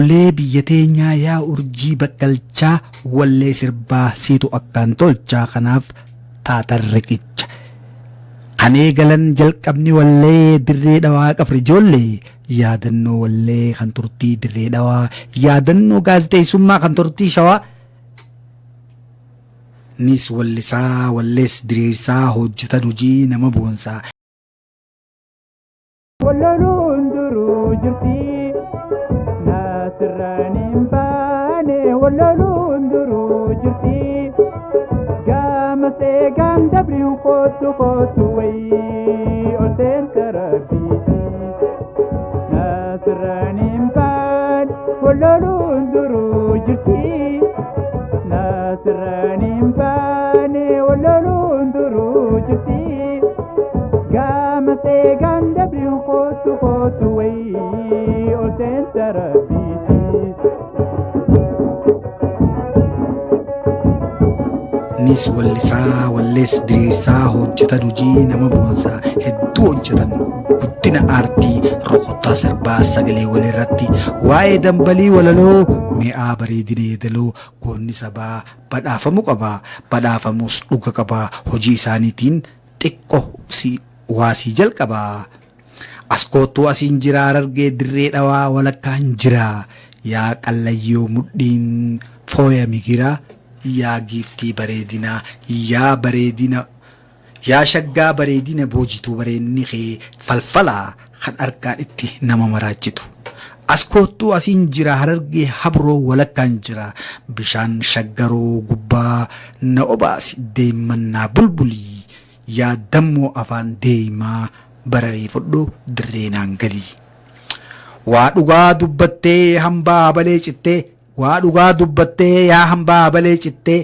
Wallee biyya teenyaa yaa urjii bakkalchaa wallee sirbaa siitu akkaan tolchaa kanaaf taatan riqicha. Kan eegalan jalqabni wallee dirree dhawaa qabri ijoollee yaadannoo wallee kan turtii dirree dhawaa yaadannoo gaaziteessummaa kan turtii shawaa. Nis wallisaa wallees diriirsaa hojjetan hojii nama boonsaa. Walloluun duruu jirti naasirraan baane walloluun duruu jirti gaamasee gaan dabriin kootu wayii olteen karabiiti naasirraan baane walloluun duruu jirti naasirraan baane walloluun duruu jirti. Gamasee gaan dabriin kootu wayii olteen tarabiiti. Nis wallisaa wallees diriirsaa hojjetan hojii nama boonsaa hedduu hojjetan guddina aartii rokottaa sirbaa sagalee walirratti waa'ee dambalii walaloo mi'aa bareedina yeedaloo goonni sabaa badhaafamuu qabaa badhaafamuus dhuga qabaa hojii isaaniitiin xiqqoo waasii jalqabaa. Askootuu asiin jiraa argee dirree dhawaa walakkaan jiraa yaa qallayyoo mudhiin fooya migiraa yaa giiftii bareedinaa yaa bareedina yaa shaggaa bareedina boojituu bareenni kee falfalaa kan harkaan itti nama maraachitu. Askootuu asiin jira harargee habroo walakkaan jira bishaan shaggaroo gubbaa na obaasi deemmannaa bulbulii yaa dammoo afaan deemaa bararee fudhu dirreenaan galii. Waa dhugaa dubbattee hambaa balee cittee waa dhugaa dubbattee yaa hambaa balee cittee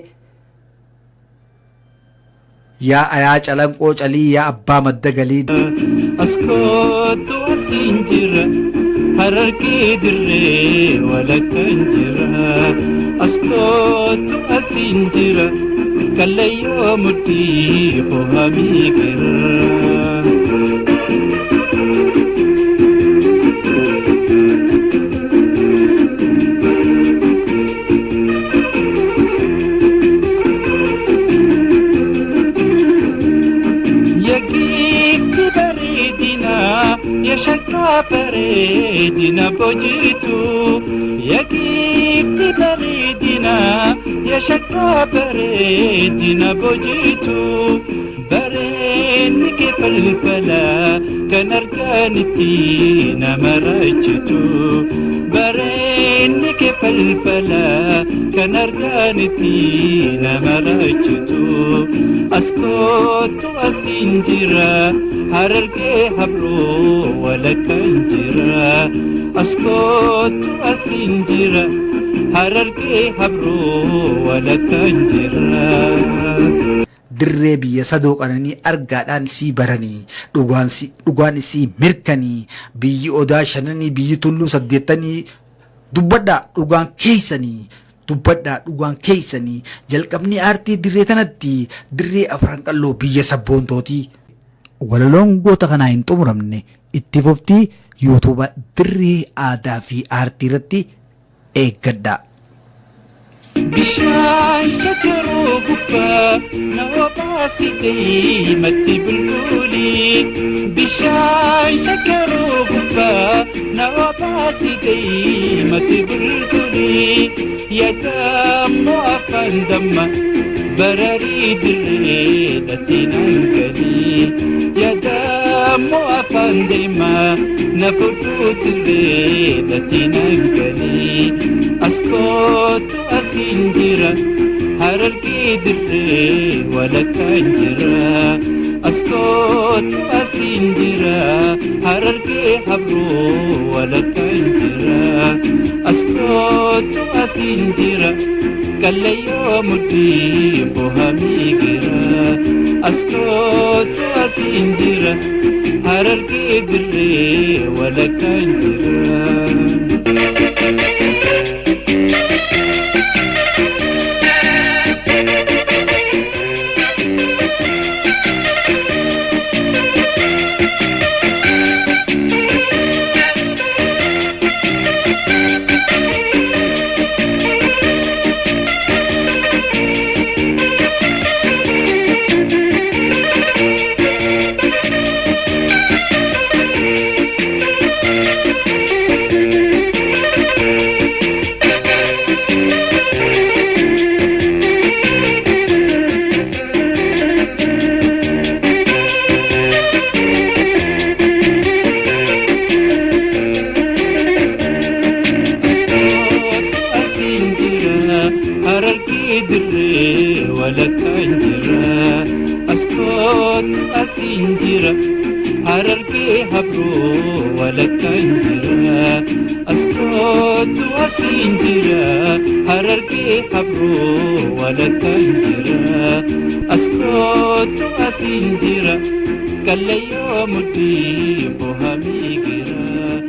yaa ayaa calanqoo calii yaa abbaa madda galii. Askootu asiin jira harargee dirree walakkaan jira askootu asiin jira kallayyoo mudhii fohamii gira. Shakka bareedina bojitu ya gifti bareedina ya shakka bareedina bojitu bareenni kee falfala kan argaanitti nama raachitu bareenni kee falfala kan argaanitti nama raachitu askootu asiin jira harargee habroo walakkaan jira askootu asiin jira harargee habroo walakkaan jira. Dirree biyya sadoo qananii argaadhaan sii baranii dhugaan isii mirkanii biyyi odaa shananii biyyi tulluu saddeettanii dubbadhaa dhugaan keeysanii. Dubbadhaa dhugaan keeysanii jalqabni aartii dirree tanatti dirree afran qalloo biyya sabboontooti. Walaloon goota kanaa hin xumuramne itti fuftii yuutuuba dirree aadaa fi aartii irratti eeggadhaa. Bishaan shaggaroo gubbaa na obaasi deematti bulbulii bishaan shaggaroo gubbaa na obaasi deematti bulbulii yaadammoo afaan damma bararii dirree dhatinaan galii yaadammoo afaan deemaa na fudhuu dirree dhatinaan galii askootu asiin jira harargee dirree walakkaan jira askootu asiin jira harargee habroo walakkaan jira askootu asiin jira kallayyoo mudhii fohamii gira askootu asiin jira harargee dirree walakkaan jira. أسكت أسنجرة حرركي حبرو ولا كنجرة أسكت أسنجرة حرركي حبرو ولا كنجرة أسكت أسنجرة كل يوم ضيف هميجرة